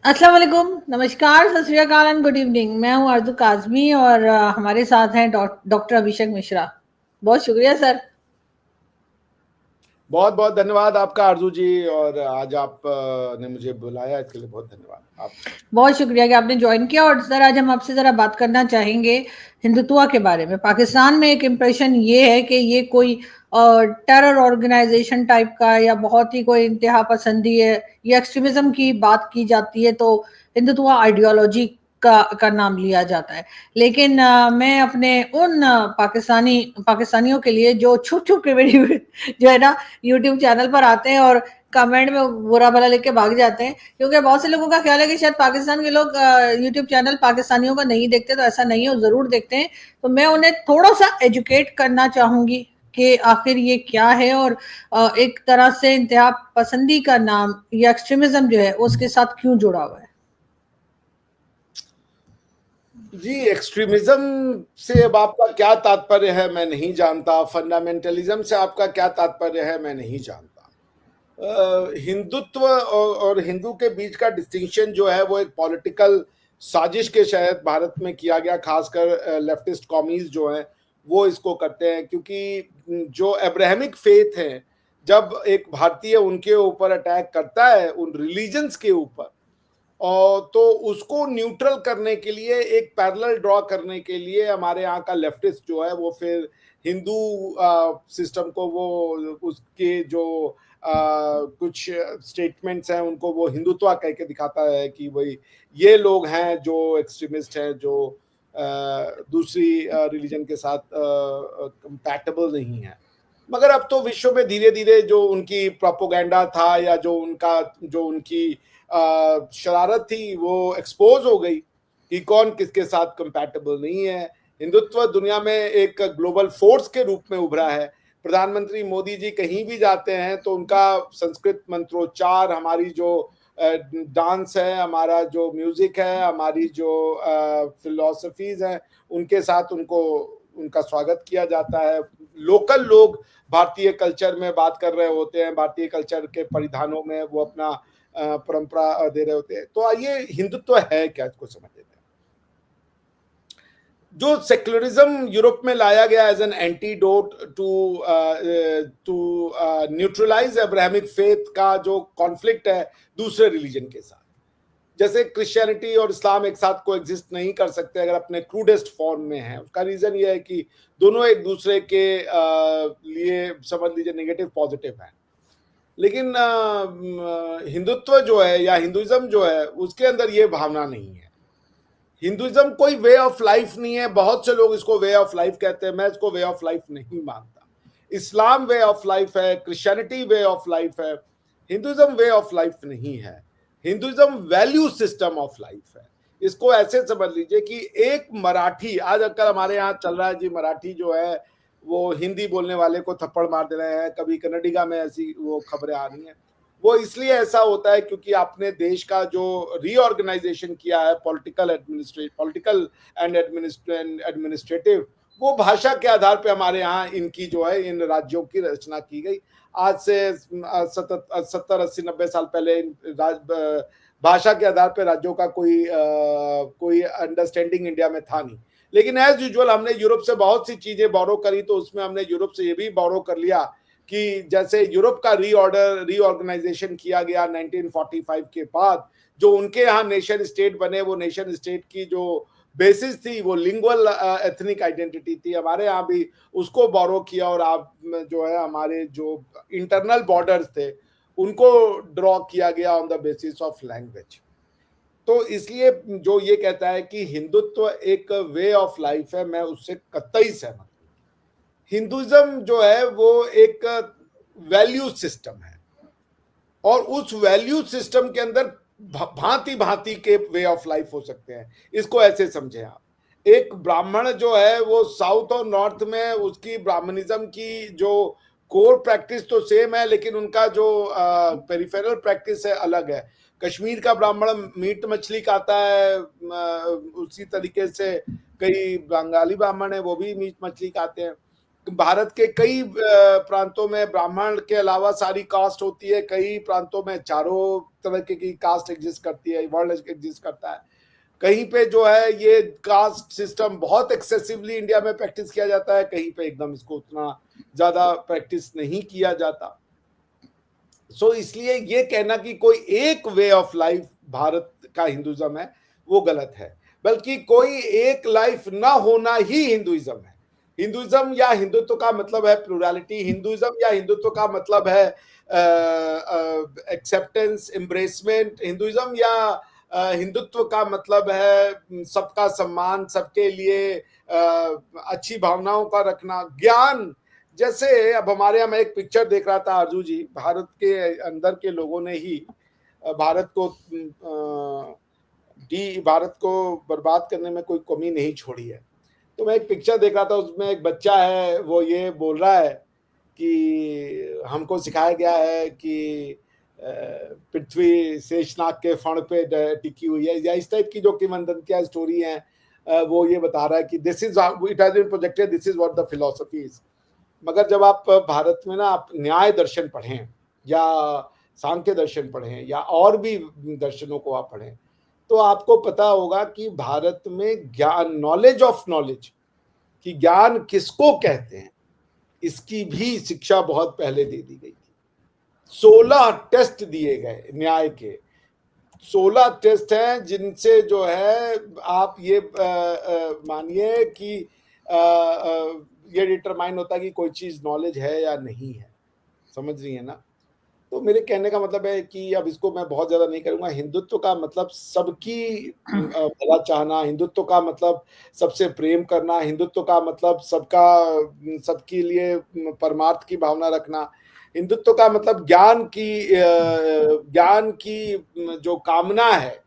अस्सलाम वालेकुम, नमस्कार, सत श्री अकाल एंड गुड इवनिंग। मैं हूं आरजू काजमी और हमारे साथ हैं डॉक्टर अभिषेक मिश्रा। बहुत शुक्रिया सर। बहुत बहुत धन्यवाद आपका आरजू जी। और आज आप ने मुझे बुलाया, इसके लिए बहुत धन्यवाद आप। बहुत शुक्रिया कि आपने ज्वाइन किया। और सर आज हम आपसे ज़रा बात करना चाहेंगे हिंदुत्व के बारे में। पाकिस्तान में एक इम्प्रेशन ये है कि ये कोई टेरर ऑर्गेनाइजेशन टाइप का या बहुत ही कोई इंतहा पसंदी है या एक्सट्रीमिज्म की बात की जाती है तो हिंदुत्व आइडियोलॉजी का नाम लिया जाता है। लेकिन मैं अपने उन पाकिस्तानियों के लिए जो छुप छुप के मेरी जो है ना यूट्यूब चैनल पर आते हैं और कमेंट में बुरा भला लिख के भाग जाते हैं, क्योंकि बहुत से लोगों का ख्याल है कि शायद पाकिस्तान के लोग यूट्यूब चैनल पाकिस्तानियों का नहीं देखते। तो ऐसा नहीं है, वो जरूर देखते हैं। तो मैं उन्हें थोड़ा सा एजुकेट करना चाहूंगी कि आखिर ये क्या है और एक तरह से इंतहा पसंदी का नाम या एक्सट्रीमिज्म जो है उसके साथ क्यों जुड़ा हुआ है। जी, एक्सट्रीमिज्म से अब आपका क्या तात्पर्य है मैं नहीं जानता। फंडामेंटलिज्म से आपका क्या तात्पर्य है मैं नहीं जानता। हिंदुत्व और हिंदू के बीच का डिस्टिंक्शन जो है वो एक पॉलिटिकल साजिश के शायद भारत में किया गया, खासकर लेफ्टिस्ट कॉमीज जो हैं वो इसको करते हैं। क्योंकि जो अब्राहमिक फेथ है, जब एक भारतीय उनके ऊपर अटैक करता है, उन रिलीजन्स के ऊपर, और तो उसको न्यूट्रल करने के लिए, एक पैरेलल ड्रॉ करने के लिए हमारे यहाँ का लेफ्टिस्ट जो है वो फिर हिंदू सिस्टम को, वो उसके जो कुछ स्टेटमेंट्स हैं उनको वो हिंदुत्व कह के दिखाता है कि भाई ये लोग हैं जो एक्सट्रीमिस्ट हैं, जो दूसरी रिलीजन के साथ कंपैटिबल नहीं है। मगर अब तो विश्व में धीरे धीरे जो उनकी प्रोपोगेंडा था या जो उनकी शरारत थी वो एक्सपोज हो गई कि कौन किसके साथ कंपैटिबल नहीं है। हिंदुत्व दुनिया में एक ग्लोबल फोर्स के रूप में उभरा है। प्रधानमंत्री मोदी जी कहीं भी जाते हैं तो उनका संस्कृत मंत्रोच्चार, हमारी जो डांस है, हमारा जो म्यूजिक है, हमारी जो फिलॉसफीज हैं, उनके साथ उनका स्वागत किया जाता है। लोकल लोग भारतीय कल्चर में बात कर रहे होते हैं, भारतीय कल्चर के परिधानों में वो अपना परंपरा दे रहे होते हैं। तो आइए, हिंदुत्व है क्या, इसको समझ लेते हैं। जो सेक्युलरिज्म यूरोप में लाया गया as an antidote to neutralise Abrahamic faith का जो कॉन्फ्लिक्ट है दूसरे रिलीजन के साथ, जैसे क्रिश्चियनिटी और इस्लाम एक साथ को एग्जिस्ट नहीं कर सकते अगर अपने क्रूडेस्ट फॉर्म में है। उसका रीजन ये है कि दोनों एक दूसरे के लिए समझ लीजिए नेगेटिव पॉजिटिव है। लेकिन हिंदुत्व जो है या हिंदुइज्म जो है उसके अंदर ये भावना नहीं है। हिंदुइज्म कोई वे ऑफ लाइफ नहीं है। बहुत से लोग इसको वे ऑफ लाइफ कहते हैं, मैं इसको वे ऑफ लाइफ नहीं मानता। इस्लाम वे ऑफ लाइफ है, क्रिश्चियनिटी वे ऑफ लाइफ है, हिंदुइज्म वे ऑफ लाइफ नहीं है। Hinduism value system of life है। इसको ऐसे समझ लीजिए कि एक मराठी, आज अक्सर हमारे यहाँ चल रहा है जी, मराठी जो है वो हिंदी बोलने वाले को थप्पड़ मार दे रहे हैं, कभी कन्नडिगा में ऐसी वो खबरें आ रही हैं। वो इसलिए ऐसा होता है क्योंकि आपने देश का जो रीऑर्गेनाइजेशन किया है, पॉलिटिकल एंड एडमिनिस्ट्रेटिव, वो भाषा के आधार पे हमारे यहाँ इनकी जो है इन राज्यों की रचना की गई। आज से 70 80 90 साल पहले भाषा के आधार पे राज्यों का कोई अंडरस्टैंडिंग इंडिया में था नहीं। लेकिन एज यूजुअल हमने यूरोप से बहुत सी चीजें बोरो करी, तो उसमें हमने यूरोप से ये भी बोरो कर लिया कि जैसे यूरोप का रीऑर्गेनाइजेशन किया गया 1945 के बाद, जो उनके यहाँ नेशन स्टेट बने, वो नेशन स्टेट की जो बेसिस थी वो लिंगुअल एथनिक आइडेंटिटी थी। हमारे यहाँ भी उसको बोरो किया और आप जो है हमारे जो इंटरनल बॉर्डर्स थे उनको ड्रॉ किया गया on the basis of language. तो इसलिए जो ये कहता है कि हिंदुत्व एक वे ऑफ लाइफ है, मैं उससे कतई सहमत हूं। हिंदुइज्म जो है वो एक वैल्यू सिस्टम है और उस वैल्यू सिस्टम के अंदर भांति भांति के वे ऑफ लाइफ हो सकते हैं। इसको ऐसे समझे आप, एक ब्राह्मण जो है वो साउथ और नॉर्थ में उसकी ब्राह्मणिज्म की जो कोर प्रैक्टिस तो सेम है, लेकिन उनका जो पेरिफेरल प्रैक्टिस है अलग है। कश्मीर का ब्राह्मण मीट मछली खाता है, उसी तरीके से कई बंगाली ब्राह्मण है वो भी मीट मछली खाते हैं। भारत के कई प्रांतों में ब्राह्मण के अलावा सारी कास्ट होती है, कई प्रांतों में चारों तरह की कास्ट एग्जिस्ट करती है, वर्ल्ड एग्जिस्ट करता है। कहीं पे जो है ये कास्ट सिस्टम बहुत एक्सेसिवली इंडिया में प्रैक्टिस किया जाता है, कहीं पे एकदम इसको उतना ज्यादा प्रैक्टिस नहीं किया जाता। सो इसलिए ये कहना कि कोई एक वे ऑफ लाइफ भारत का हिंदुइज्म है वो गलत है, बल्कि कोई एक लाइफ ना होना ही हिंदुइज्म है। हिंदुइज्म या हिंदुत्व का मतलब है प्लुरलिटी, हिंदुइज्म या हिंदुत्व का मतलब है एक्सेप्टेंस, एम्ब्रेसमेंट, हिंदुइज्म या हिंदुत्व का मतलब है सबका सम्मान, सबके लिए अच्छी भावनाओं का रखना, ज्ञान। जैसे अब हमारे यहाँ मैं एक पिक्चर देख रहा था आरजू जी, भारत के अंदर के लोगों ने ही भारत को बर्बाद करने में कोई कमी नहीं छोड़ी है। तो मैं एक पिक्चर देख रहा था, उसमें एक बच्चा है, वो ये बोल रहा है कि हमको सिखाया गया है कि पृथ्वी शेषनाग के फण पे टिकी हुई है, या इस टाइप की जो किंवदंतियां स्टोरी हैं, वो ये बता रहा है कि this is it has been projected, this is what the philosophy is. मगर जब आप भारत में ना आप न्याय दर्शन पढ़ें या सांख्य दर्शन पढ़ें या और भी दर्शनों को आप पढ़ें, तो आपको पता होगा कि भारत में ज्ञान, नॉलेज ऑफ नॉलेज, कि ज्ञान किसको कहते हैं, इसकी भी शिक्षा बहुत पहले दे दी गई थी। 16 टेस्ट दिए गए न्याय के, 16 टेस्ट हैं जिनसे जो है आप ये मानिए कि ये डिटरमाइन होता है कि कोई चीज नॉलेज है या नहीं है। समझ रही है ना? तो मेरे कहने का मतलब है कि अब इसको मैं बहुत ज्यादा नहीं करूंगा। हिंदुत्व का मतलब सबकी भला चाहना, हिंदुत्व का मतलब सबसे प्रेम करना, हिंदुत्व का मतलब सबके लिए परमार्थ की भावना रखना, हिंदुत्व का मतलब ज्ञान की जो कामना है,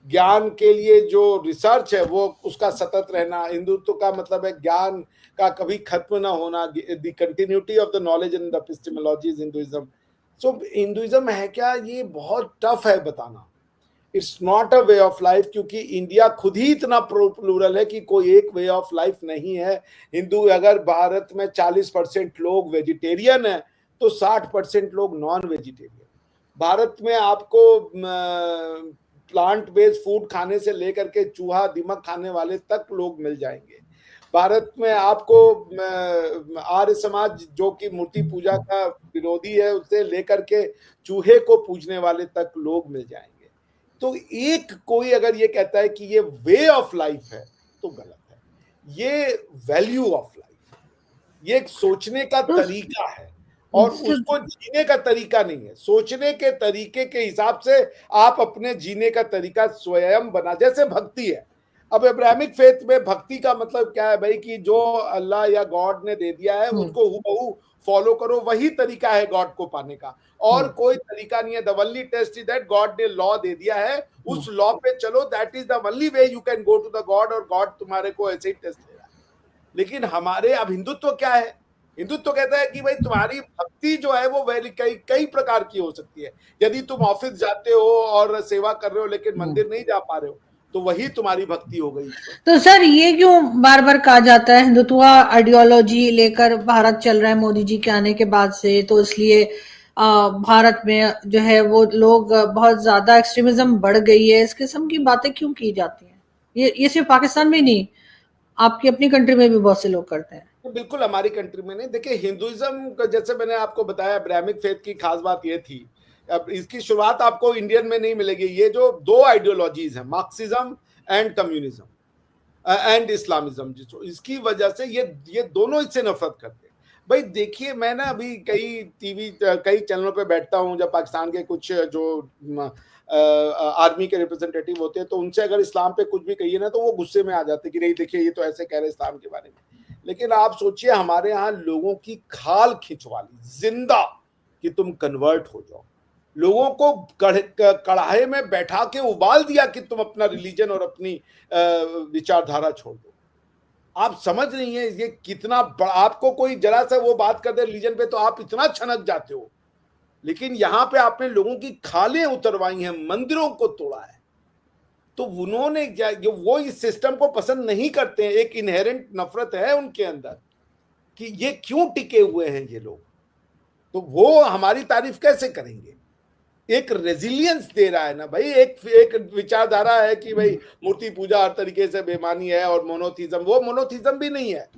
ज्ञान के लिए जो रिसर्च है वो उसका सतत रहना। हिंदुत्व का मतलब है ज्ञान का कभी खत्म ना होना, the continuity of the knowledge in the epistemology is Hinduism. So Hinduism है क्या, ये बहुत टफ है बताना। It's not a way of life, क्योंकि इंडिया खुद ही इतना प्लूरल है कि कोई एक वे ऑफ लाइफ नहीं है। हिंदू, अगर भारत में 40% लोग वेजिटेरियन है तो 60% लोग नॉन वेजिटेरियन। भारत में आपको प्लांट बेस्ड फूड खाने से लेकर के चूहा दिमक खाने वाले तक लोग मिल जाएंगे। भारत में आपको आर्य समाज जो कि मूर्ति पूजा का विरोधी है, उससे लेकर के चूहे को पूजने वाले तक लोग मिल जाएंगे। तो एक कोई अगर ये कहता है कि ये वे ऑफ लाइफ है तो गलत है। ये वैल्यू ऑफ लाइफ, ये एक सोचने का तरीका है और उसको जीने का तरीका नहीं है। सोचने के तरीके के हिसाब से आप अपने जीने का तरीका स्वयं बना। जैसे भक्ति है, अब अब्राहमिक फेथ में भक्ति का मतलब क्या है भाई, कि जो अल्लाह या गॉड ने दे दिया है उसको हूबहू फॉलो करो, वही तरीका है गॉड को पाने का, और कोई तरीका नहीं है। The only test is that God ने लॉ दे दिया है, उस लॉ पे चलो, that is the only way you can go to the God, और गॉड तुम्हारे को ऐसे ही टेस्ट ले रहा है। लेकिन हमारे अब हिंदुत्व क्या है, हिंदुत्व कहता है कि भाई तुम्हारी भक्ति जो है वो कई प्रकार की हो सकती है। यदि तुम ऑफिस जाते हो और सेवा कर रहे हो लेकिन मंदिर नहीं जा पा रहे हो तो वही तुम्हारी भक्ति हो गई। तो सर ये क्यों बार बार कहा जाता है हिंदुत्व आइडियोलॉजी लेकर भारत चल रहा है मोदी जी के आने के बाद से, तो इसलिए भारत में जो है वो लोग बहुत ज्यादा एक्सट्रीमिज्म बढ़ गई है, इस किस्म की बातें क्यों की जाती हैं? ये सिर्फ पाकिस्तान में नहीं, आपकी अपनी कंट्री में भी बहुत से लोग करते हैं। तो बिल्कुल हमारी कंट्री में नहीं। देखिए हिंदुइज्म, जैसे मैंने आपको बताया, ब्राह्मिक फेथ की खास बात ये थी, अब इसकी शुरुआत आपको इंडियन में नहीं मिलेगी। ये जो दो आइडियोलॉजीज हैं, Marxism and communism and Islamism, इसकी वजह से ये दोनों इससे नफरत करते हैं। भाई देखिए, मैं ना अभी कई चैनलों पे बैठता हूँ, जब पाकिस्तान के कुछ जो आर्मी के रिप्रेजेंटेटिव होते हैं तो उनसे अगर इस्लाम पे कुछ भी कहिए ना तो वो गुस्से में आ जाते कि नहीं देखिए ये तो ऐसे कह रहे इस्लाम के बारे में। लेकिन आप सोचिए, हमारे यहाँ लोगों की खाल खिंचवा ली जिंदा कि तुम कन्वर्ट हो जाओ, लोगों को कढ़ाई में बैठा के उबाल दिया कि तुम अपना रिलीजन और अपनी विचारधारा छोड़ दो। आप समझ रही हैं ये कितना आपको कोई जरा सा वो बात कर दे रिलीजन पे तो आप इतना छनक जाते हो। लेकिन यहां पे आपने लोगों की खालें उतरवाई हैं, मंदिरों को तोड़ा है। तो उन्होंने वो इस सिस्टम को पसंद नहीं करते हैं, एक इनहेरेंट नफरत है उनके अंदर कि ये क्यों टिके हुए हैं ये लोग, तो वो हमारी तारीफ कैसे करेंगे? एक रेजिलियंस दे रहा है ना भाई। एक विचारधारा है कि भाई मूर्ति पूजा हर तरीके से बेमानी है और मोनोथीज्म, वो मोनोथीज्म भी नहीं है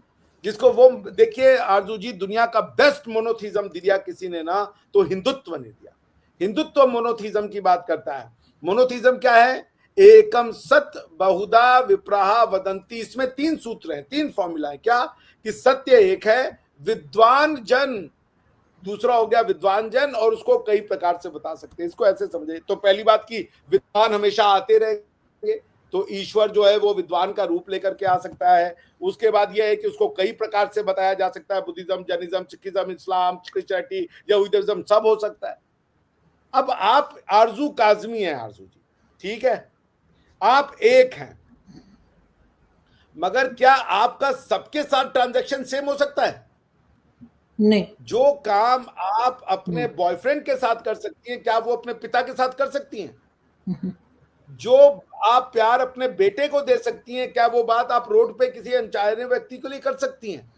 जिसको वो देखिए आरजू जी, दुनिया का बेस्ट मोनोथीज्म दिया किसी ने ना तो हिंदुत्व ने दिया। हिंदुत्व मोनोथीज्म की बात करता है। मोनोथीज्म क्या है? एकम सत बहुधा विप्राहा वदंती। इसमें 3 सूत्र हैं, 3 फॉर्मूला है। क्या? कि सत्य एक है, विद्वान जन दूसरा हो गया, विद्वान जन, और उसको कई प्रकार से बता सकते हैं। इसको ऐसे समझे तो पहली बात की विद्वान हमेशा आते रहेंगे, तो ईश्वर जो है वो विद्वान का रूप लेकर के आ सकता है। उसके बाद यह है कि उसको कई प्रकार से बताया जा सकता है, बुद्धिज्म, जैनिज्म, सिखिज्म, इस्लाम, क्रिश्चियनिटी, यहूदिज्म, सब हो सकता है। अब आप आरजू काजमी है, आरजू जी, ठीक है, आप एक हैं, मगर क्या आपका सबके साथ ट्रांजैक्शन सेम हो सकता है? नहीं। जो काम आप अपने बॉयफ्रेंड के साथ कर सकती हैं, क्या वो अपने पिता के साथ कर सकती हैं? जो आप प्यार अपने बेटे को दे सकती हैं, क्या वो बात आप रोड पे किसी अनचाहे व्यक्ति के लिए कर सकती हैं?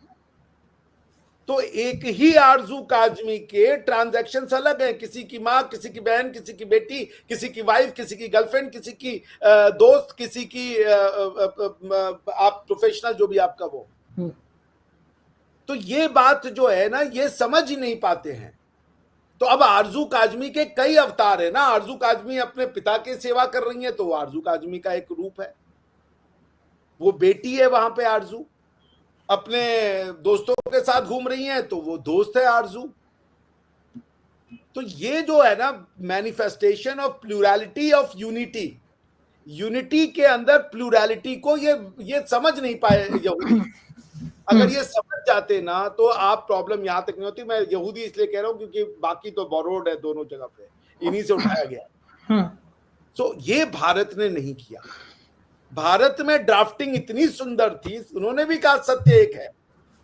तो एक ही आरजू काजमी के ट्रांजैक्शंस अलग हैं। किसी की माँ, किसी की बहन, किसी की बेटी, किसी की वाइफ, किसी की गर्लफ्रेंड, किसी की दोस्त, किसी की आप प्रोफेशनल जो भी आपका वो। तो ये बात जो है ना, ये समझ ही नहीं पाते हैं। तो अब आरजू काजमी के कई अवतार है ना। आरजू काजमी अपने पिता की सेवा कर रही है तो वो आरजू काजमी का एक रूप है। वो बेटी है वहां पे आरजू, अपने दोस्तों के साथ घूम रही हैं तो वो दोस्त है आरजू। तो ये जो है ना manifestation of plurality of unity, unity के अंदर प्लूरैलिटी को ये समझ नहीं पाए यहूदी। अगर ये समझ जाते ना तो आप प्रॉब्लम यहां तक नहीं होती। मैं यहूदी इसलिए कह रहा हूं क्योंकि बाकी तो बोरोड है दोनों जगह पे, इन्हीं से उठाया गया। सो ये भारत ने नहीं किया। भारत में ड्राफ्टिंग इतनी सुंदर थी, उन्होंने भी कहा सत्य एक है।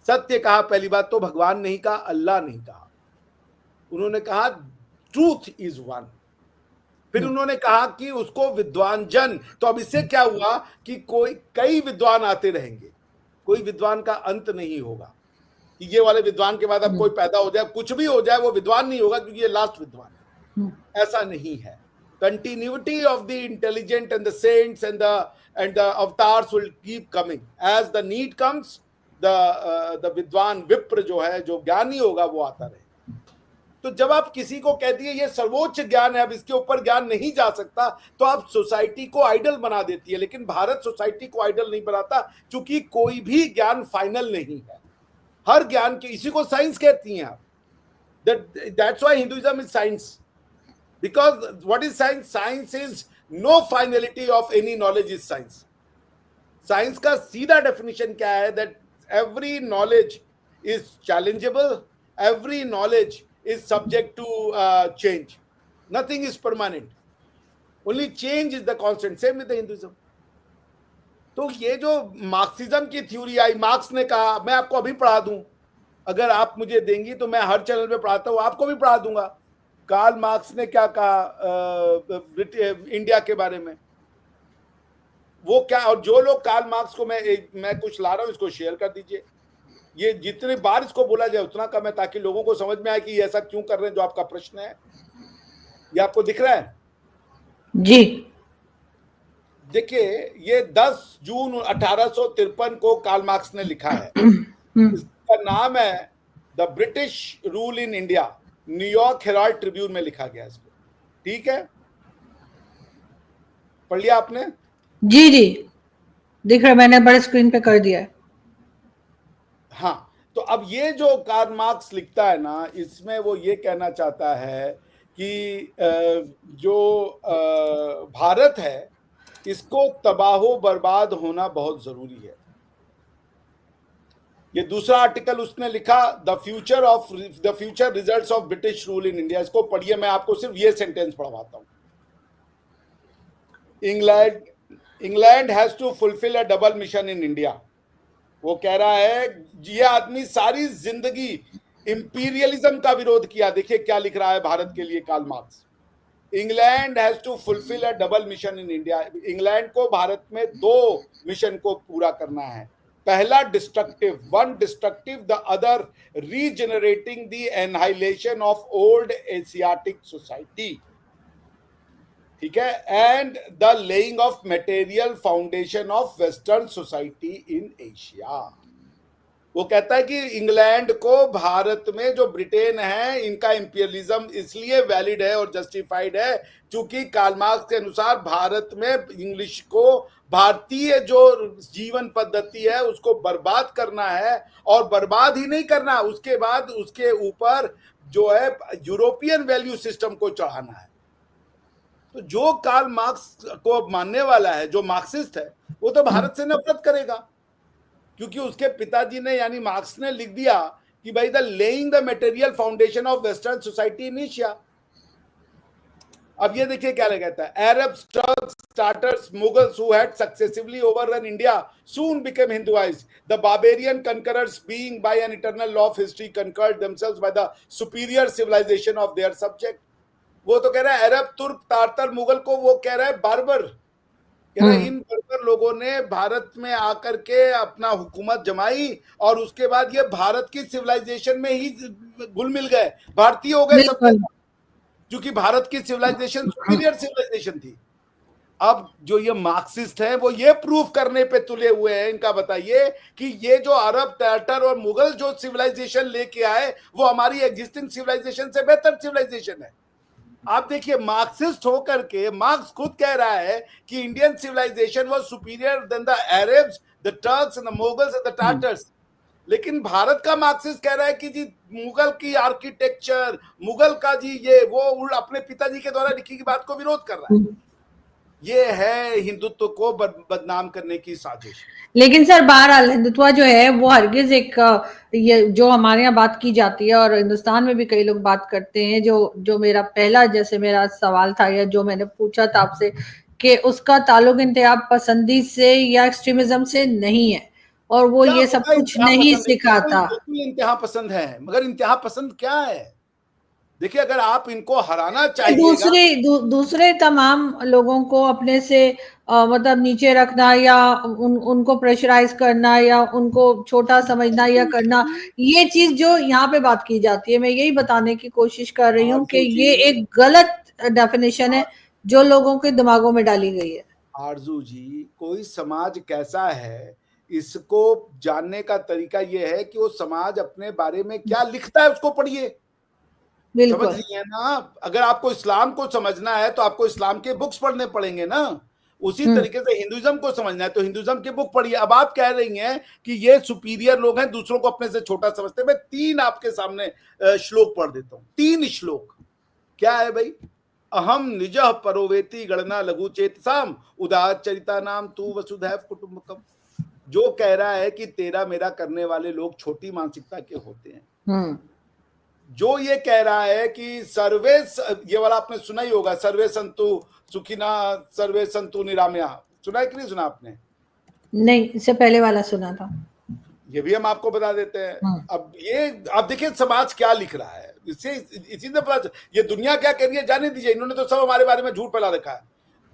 सत्य कहा, पहली बात तो भगवान नहीं कहा, अल्लाह नहीं कहा, उन्होंने कहा ट्रूथ इज वन। फिर उन्होंने कहा कि उसको विद्वान जन। तो अब इससे क्या हुआ कि कई विद्वान आते रहेंगे, कोई विद्वान का अंत नहीं होगा। ये वाले विद्वान के बाद अब कोई पैदा हो जाए, कुछ भी हो जाए, वो विद्वान नहीं होगा क्योंकि ये लास्ट विद्वान है। ऐसा नहीं है। Continuity of the intelligent and the saints and the avatars will keep coming as the need comes. The विद्वान विप्र जो है, जो ज्ञानी होगा, वो आता रहे। तो जब आप किसी को कह दिए ये सर्वोच्च ज्ञान है, अब इसके ऊपर ज्ञान नहीं जा सकता, तो आप सोसाइटी को आइडल बना देती है। लेकिन भारत सोसाइटी को आइडल नहीं बनाता, क्योंकि कोई भी ज्ञान फाइनल नहीं है। हर ज्ञान के, इसी को साइंस कहती हैं आप। That's why Hinduism is science. Because what is science? Science is no finality of any knowledge is science. Science का सीधा definition क्या है? That every knowledge is challengeable, every knowledge is subject to change. Nothing is permanent. Only change is the constant. Same with the Hinduism. तो ये जो Marxism की theory आई, marks ने कहा, मैं आपको अभी पढ़ा दूं, अगर आप मुझे देंगी तो मैं हर चैनल पे पढ़ाता हूं, आपको भी पढ़ा दूंगा। कार्ल मार्क्स ने क्या कहा इंडिया के बारे में, वो क्या। और जो लोग कार्ल मार्क्स को, मैं कुछ ला रहा हूं, इसको शेयर कर दीजिए। ये जितने बार इसको बोला जाए उतना कम है, ताकि लोगों को समझ में आए कि ऐसा क्यों कर रहे हैं, जो आपका प्रश्न है। ये आपको दिख रहा है जी? देखिए, ये 10 जून 1853 को कार्ल मार्क्स ने लिखा है। इसका नाम है the British rule in India. New York Herald Tribune में लिखा गया इसको, ठीक है? पढ़ लिया आपने? जी जी, दिख रहा है, मैंने बड़े स्क्रीन पे कर दिया है। हाँ, तो अब ये जो कार्ल मार्क्स लिखता है ना, इसमें वो ये कहना चाहता है कि जो भारत है, इसको तबाहो बर्बाद होना बहुत जरूरी है। ये दूसरा आर्टिकल उसने लिखा, the future results of British rule in India. इसको पढ़िए, मैं आपको सिर्फ ये सेंटेंस पढ़वाता हूं। England has to fulfil a double mission in India. वो कह रहा है, ये आदमी सारी जिंदगी इंपीरियलिज्म का विरोध किया। देखिए क्या लिख रहा है भारत के लिए Karl Marx. England has to fulfil a double mission in India. England को भारत में 2 मिशन को पूरा करना है। पहला destructive, one destructive, the other regenerating the annihilation of old Asiatic society, ठीक है, and the laying of material foundation of western society in Asia. वो कहता है कि इंग्लैंड को भारत में जो ब्रिटेन है इनका इंपीरियलिज्म इसलिए वैलिड है और जस्टिफाइड है क्योंकि कार्ल मार्क्स के अनुसार भारत में इंग्लिश को, भारतीय जो जीवन पद्धति है उसको बर्बाद करना है, और बर्बाद ही नहीं करना, उसके बाद उसके ऊपर जो है यूरोपियन वैल्यू सिस्टम को चढ़ाना है। तो जो कार्ल मार्क्स को मानने वाला है, जो मार्क्सिस्ट है, वो तो भारत से नफरत करेगा, क्योंकि उसके पिताजी ने यानी मार्क्स ने लिख दिया कि भाई the laying the material foundation of western society in Asia. अब ये देखिए क्या कहता है, Arabs, Turks, Tatars, Mughals who had successively overrun India soon became Hinduized. The barbarian conquerors, being by an eternal law of history, conquered themselves by the superior civilization of their subject. वो तो कह रहा है अरब, तुर्क, तातर, मुगल को वो कह रहा है बार्बर, कह रहा है इन बर्बर लोगों ने भारत में आकर के अपना हुकूमत जमाई और उसके बाद ये भारत की सिविलाइजेशन में ही घुल मिल गए, भारतीय हो गए सब, क्योंकि भारत की सिविलाइजेशन सुपीरियर सिविलाइजेशन थी। अब जो ये मार्क्सिस्ट हैं वो ये प्रूफ करने पे तुले हुए हैं, इनका बताइए कि ये जो अरब, टाटर और मुगल जो सिविलाइजेशन लेके आए वो हमारी एग्जिस्टिंग सिविलाइजेशन से बेहतर सिविलाइजेशन है। आप देखिए मार्क्सिस्ट होकर के मार्क्स खुद कह रहा है कि Indian civilisation was superior than the Arabs, the Turks and the Mughals and the Tatars, लेकिन भारत का मार्क्सिस्ट कह रहा है कि जी मुगल की आर्किटेक्चर, मुगल का जी ये वो अपने पिताजी के द्वारा लिखी की बात को विरोध कर रहा है। ये है हिंदुत्व को बदनाम करने की साजिश। लेकिन सर बहरहाल हिंदुत्व जो है वो हरगिज एक, ये जो हमारे यहाँ बात की जाती है और हिंदुस्तान में भी कई लोग बात करते हैं, जो मेरा पहला जैसे मेरा सवाल था या जो मैंने पूछा था आपसे कि उसका ताल्लुक इंतहा पसंदी से या एक्सट्रीमिज्म से नहीं है और वो ये सब कुछ नहीं सिखाता। इंतहा पसंद है, मगर इंतहा पसंद क्या है? देखिए अगर आप इनको हराना चाहिए, दूसरे तमाम लोगों को अपने से मतलब नीचे रखना या उनको प्रेशराइज करना या उनको छोटा समझना या करना, ये चीज जो यहाँ पे बात की जाती है, मैं यही बताने की कोशिश कर रही हूँ कि ये एक गलत डेफिनेशन है जो लोगों के दिमागों में डाली गई है। आरजू जी, कोई समाज कैसा है इसको जानने का तरीका ये है कि वो समाज अपने बारे में क्या लिखता है उसको पढ़िए, समझ रही है ना? अगर आपको इस्लाम को समझना है तो आपको इस्लाम के बुक्स पढ़ने पड़ेंगे ना, उसी तरीके से हिंदुइज्म को समझना है तो हिंदुइज्म के बुक पढ़िए। अब आप कह रही हैं कि ये सुपीरियर लोग हैं, दूसरों को अपने से छोटा समझते हैं। मैं 3 आपके सामने श्लोक पढ़ देता हूं, 3 श्लोक। क्या है भाई? अहम निजः परोवेति गणना लघु चेतसाम उदार चरिता नाम तू वसुधैव कुटुंबकम। जो कह रहा है कि तेरा मेरा करने वाले लोग छोटी मानसिकता के होते हैं। जो ये कह रहा है कि सर्वे, ये वाला आपने सुना ही होगा, सर्वे संतु सुखिना सर्वे संतु निरामया, सुना है कि नहीं सुना आपने? नहीं, इससे पहले वाला सुना था। ये भी हम आपको बता देते हैं। अब देखिए समाज क्या लिख रहा है, इससे इसी से पता, ये दुनिया क्या कह रही है जाने दीजिए, इन्होंने तो सब हमारे बारे में झूठ फैला रखा है।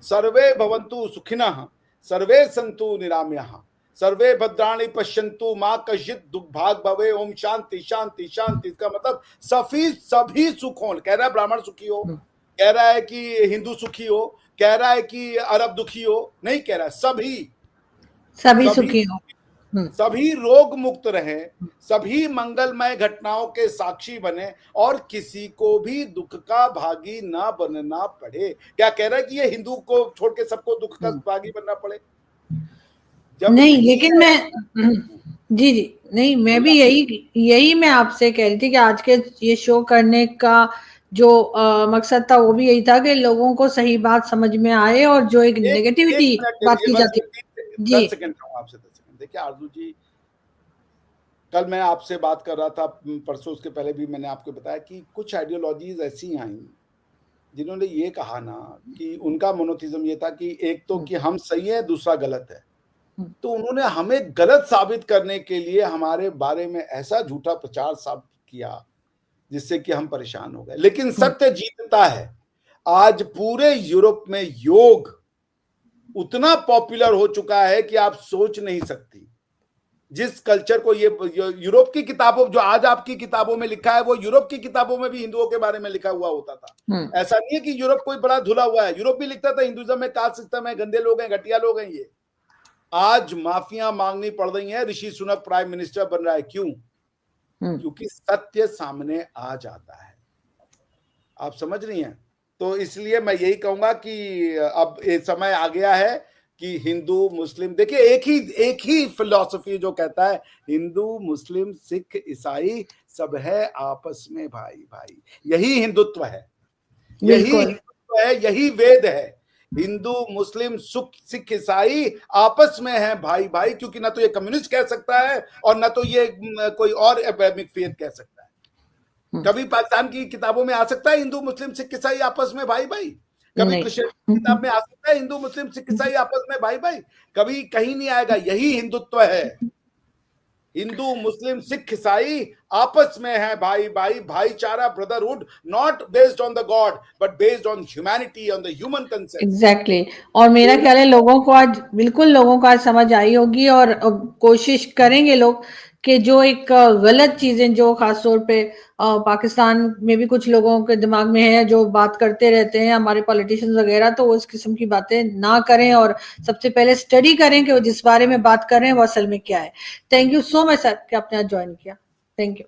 सर्वे भवन्तु सुखिनः सर्वे संतु निरामया सर्वे भद्राणि पश्यन्तु मां कश्चित् दुर्भाग भवे ओम शांति शांति शांति। इसका मतलब सभी सुख हो। कह रहा है ब्राह्मण सुखी हो, कह रहा है कि हिंदू सुखी हो, कह रहा है कि अरब दुखी हो, नहीं कह रहा है सभी सुखी हो, सभी रोग मुक्त रहे, सभी मंगलमय घटनाओं के साक्षी बने और किसी को भी दुख का भागी ना बनना पड़े। क्या कह रहा है कि ये हिंदू को छोड़ के सबको दुख का भागी बनना पड़े? नहीं, लेकिन मैं जी नहीं, मैं भी यही मैं आपसे कह रही थी कि आज के ये शो करने का जो मकसद था वो भी यही था कि लोगों को सही बात समझ में आए और जो एक नेगेटिविटी बात की जाती है। 10 सेकंड आपसे 10 सेकंड। देखिए आरजू जी, कल मैं आपसे बात कर रहा था, परसों उसके पहले भी मैंने आपको बताया कि कुछ आइडियोलॉजीज ऐसी आई जिन्होंने ये कहा ना कि उनका मोनोथिज्म ये था कि एक तो कि हम सही है, दूसरा गलत है। तो उन्होंने हमें गलत साबित करने के लिए हमारे बारे में ऐसा झूठा प्रचार साबित किया जिससे कि हम परेशान हो गए। लेकिन सत्य जीतता है। आज पूरे यूरोप में योग उतना पॉपुलर हो चुका है कि आप सोच नहीं सकती। जिस कल्चर को ये यूरोप की किताबों, जो आज आपकी किताबों में लिखा है, वो यूरोप की किताबों में भी हिंदुओं के बारे में लिखा हुआ होता था। ऐसा नहीं है कि यूरोप कोई बड़ा धुला हुआ है, यूरोप भी लिखता था हिंदुइज्म में कास्ट सिस्टम है, गंदे लोग हैं, घटिया लोग हैं। ये आज माफिया मांगनी पड़ रही है, ऋषि सुनक प्राइम मिनिस्टर बन रहा है। क्यों? क्योंकि सत्य सामने आ जाता है। आप समझ रही हैं? तो इसलिए मैं यही कहूंगा कि अब ये समय आ गया है कि हिंदू मुस्लिम, देखिए एक ही फिलॉसफी जो कहता है हिंदू मुस्लिम सिख ईसाई सब है आपस में भाई भाई। यही हिंदुत्व है, यही हिंदुत्व है, यही वेद है। हिंदू मुस्लिम सिख ईसाई आपस में है भाई भाई, क्योंकि ना तो ये कम्युनिस्ट कह सकता है और ना तो ये कोई और एब्राहमिक फेथ कह सकता है। कभी पाकिस्तान की किताबों में आ सकता है हिंदू मुस्लिम सिख ईसाई आपस में भाई भाई? कभी क्रिश्चियन किताब में आ सकता है हिंदू मुस्लिम सिख ईसाई आपस में भाई भाई? कभी कहीं नहीं आएगा। यही हिंदुत्व है। हिंदू मुस्लिम सिख ईसाई आपस में है भाई भाई, भाईचारा, brotherhood, not based on the God but based on humanity, on the human concept. Exactly. और मेरा ख्याल है लोगों को आज समझ आई होगी, और कोशिश करेंगे लोग कि जो एक गलत चीजें जो खासतौर पे पाकिस्तान में भी कुछ लोगों के दिमाग में है, जो बात करते रहते हैं हमारे पॉलिटिशियंस वगैरह, तो वो इस किस्म की बातें ना करें और सबसे पहले स्टडी करें कि वो जिस बारे में बात कर रहे हैं वो असल में क्या है। Thank you so much sir कि आपने आज ज्वाइन किया। Thank you.